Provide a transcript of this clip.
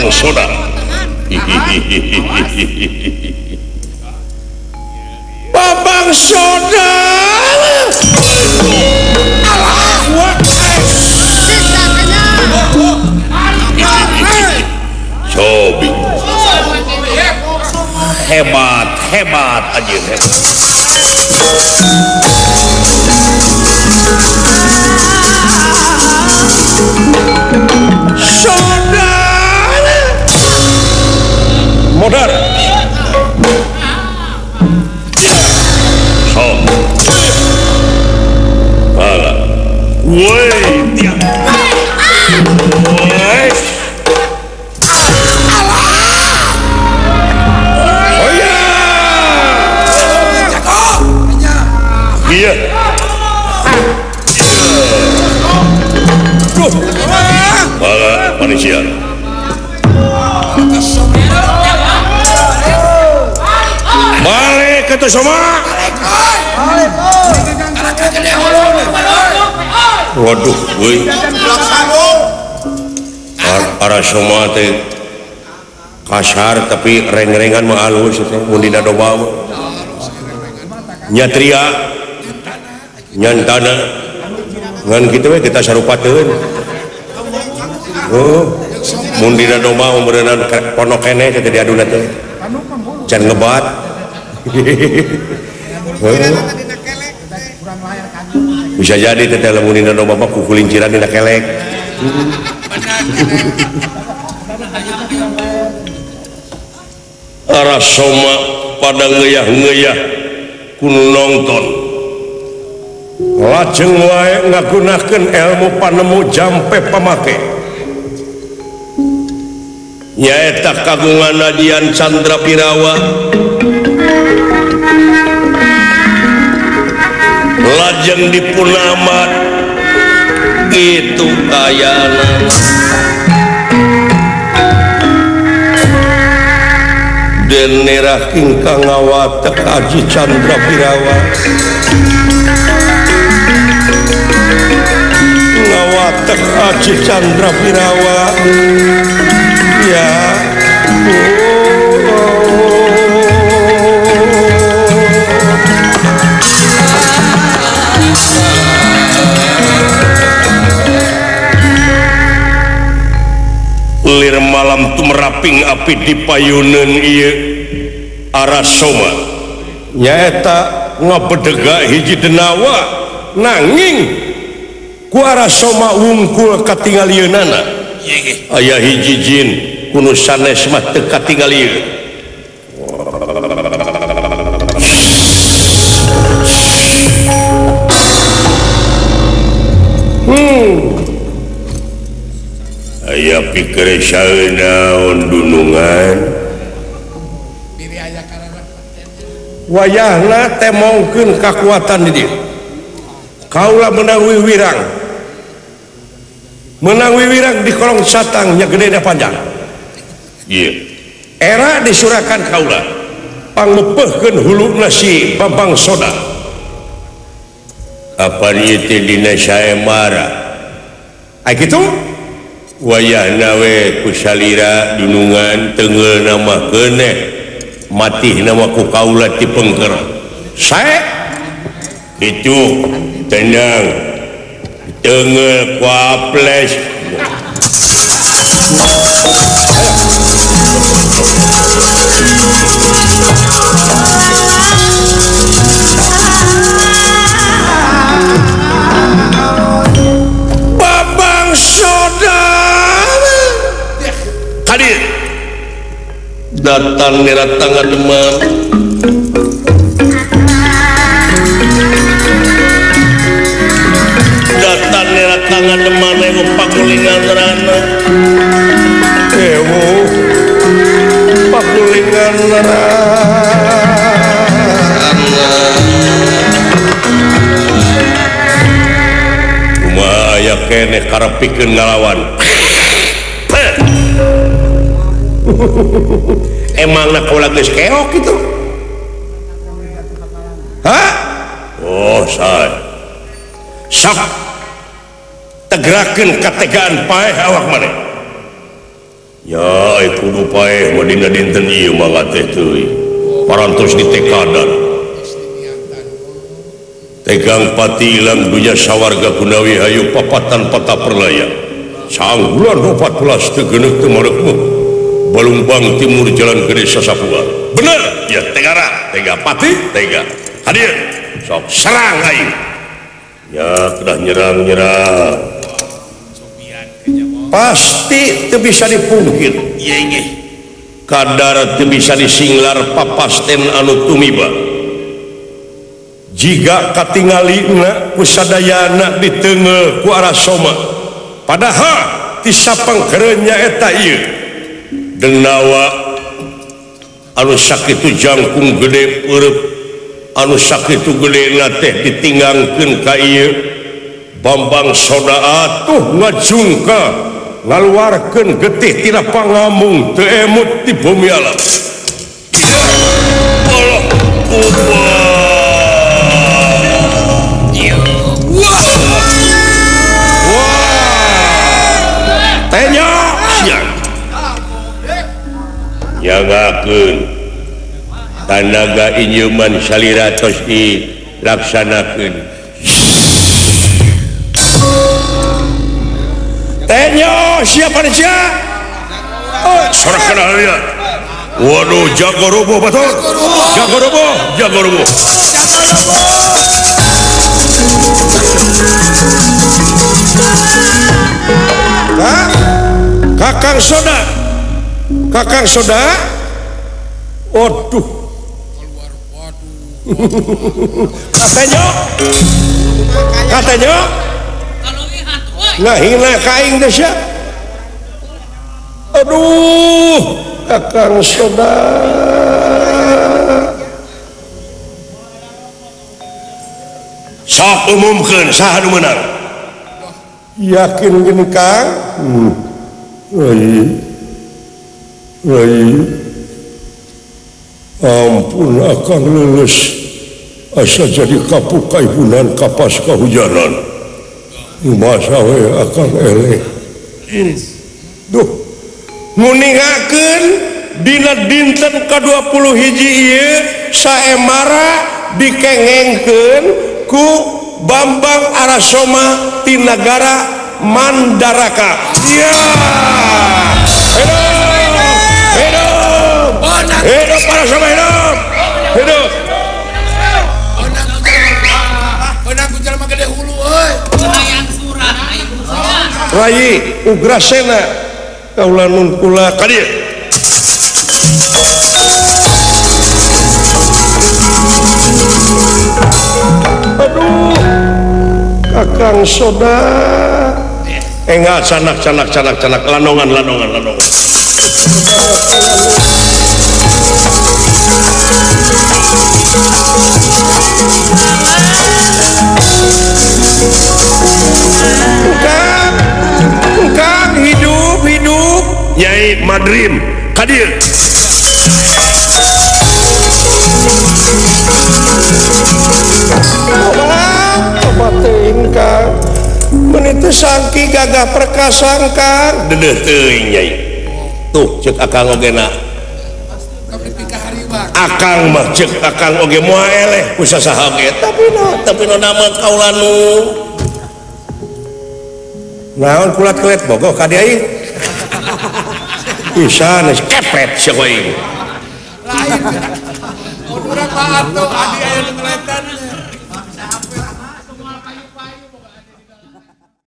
Babang Soda. Babang Soda. Cobi. Hebat aja hebat. Soda modal so woi dia woi oh ya iya manusia balik ke tu semua. Waduh, woi. Para semua teh kasar tapi reng-rengan mah halus teh mun dina domba. Nyatria nyantana ngan kitu we kita sarupateun. Oh, mun dina domba umeureunna ponok keneh teh di aduna teh. Can ngebat. Bisa jadi teh lamun dina domba mah kukulinciran dina kelek. Arah soma pada ngeyah-ngeyah kuno nonton lajeng wae ngagunakeun ilmu panemu jampe pamake nyaeta kagungan Adian Chandra Pirawa lajeng dipunamat itu ayana dan nerah kingkang ngawatek Aji Chandra Pirawa ngawatek Aji Chandra Pirawa ya lir malam tumeraping api di payunan ieu Arasoma nyaeta ngabedega hiji denawa nanging ku Arasoma wungkul katingalieunana aya hiji jin kuno sanes mah teu katingalieun aya pikir saeunaon dunungan wayahna teh mongkeun kakuatan di dieu kaula menang wiwirang di kolong satang nya gede da panjang ieu era disurakan kaula pangmepeuhkeun huluna si Babang Soda apa ieu teh dina saemara ai kitu wayahna we ku salira dunungan teungeul nama keuneh mati nama ku kaula ti pengker sae itu tenang teungeul ku aples Babang Soda hadir datang neratang demam datang neratang demam ego pakulingan rana ewo pakulingan rana kumaha aya keneh karepikeun ngalawan emang nak kaulah geus keok gitu hah oh say sok tegerakeun kategaan paeh awak maneh ya kudu paeh madina dinten ieu mangga teh teuing parantos ditekadan tegang pati ilang dunya sawarga kunawi hayu papatan pata perlaya sang bulan 14 teu geuneuh teu mareukmeuh balumbang timur jalan gede Sasapua bener ya tegara tega pati tega hadir sok serang aing ya kedah nyerang pasti teu bisa dipungkir ieu ge kadar teu bisa disinglar papasten anu tumiba jiga katingalina kusadayana diteungel ku Arasoma padahal ti sapang kereunnya eta ieu denawa anu sakitu jangkung gede peureub anu sakitu gedena teh ditinggangkeun ka ieu Bambang Soda atuh ngajungka ngaluarkeun getih tina pangamung teu emut di bumi alam Allah tanya siang nyagakeun tanaga inyuman salira tos dilaksanakeun tanya siapa dia sorak kenal dia waduh jago roboh betul jago roboh Kakang Soda waduh katanya ngahina kaing teh sia aduh Kakang Soda sok umumkeun saha nu meunang yakin gini Kang Rai ampun akan lulus asa jadi kapuk kaibunan kapas kahujanan masa we akan eleh duh nguningakeun dina dinten ka-21 ieu saemara dikengengkeun ku Bambang Arasoma ti nagara Mandaraka ya hidup Arasoma hidup Rai Ugrasena kaula nun kula ka dieu aduh Kakang Soda enggak canak lanongan Kang hidup Nyai Madrim hadir coba teuing Kang menit sangki gagah perkasa Kang dedeh teuing Nyai tuh cek akang ogena akang mah cek akang oge moal eleh ku sasaha ge tapi no nama kaula nu naon kulat kelet bogoh ka dieu aing pisan kepet sia aing lain urang mah atuh adi aya nu ngeletan